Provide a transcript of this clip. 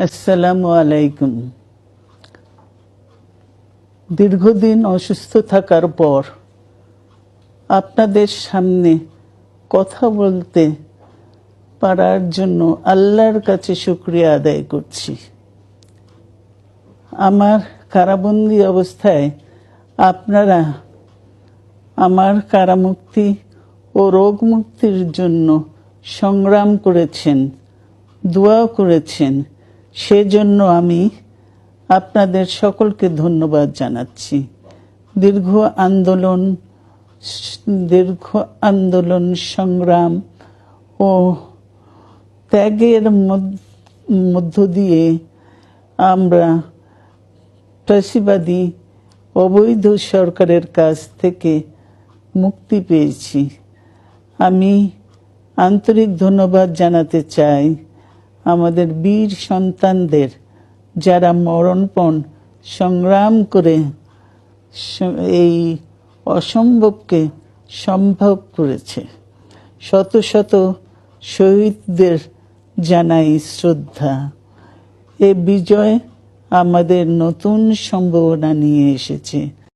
আসসালামু আলাইকুম। দীর্ঘদিন অসুস্থ থাকার পর আপনাদের সামনে কথা বলতে পারার জন্য আল্লাহর কাছে শুকরিয়া আদায় করছি। আমার কারাবন্দী অবস্থায় আপনারা আমার কারামুক্তি ও রোগ মুক্তির জন্য সংগ্রাম করেছেন, দোয়া করেছেন। সেজন্য আমি আপনাদের সকলকে ধন্যবাদ জানাচ্ছি। দীর্ঘ আন্দোলন সংগ্রাম ও ত্যাগের মধ্য দিয়ে আমরা ফ্যাসিবাদী অবৈধ সরকারের কাছ থেকে মুক্তি পেয়েছি। আমি আন্তরিক ধন্যবাদ জানাতে চাই আমাদের বীর সন্তানদের, যারা মরণপণ সংগ্রাম করে এই অসম্ভবকে সম্ভব করেছে। শত শত শহীদদের জানাই শ্রদ্ধা। এ বিজয় আমাদের নতুন সম্ভাবনা নিয়ে এসেছে।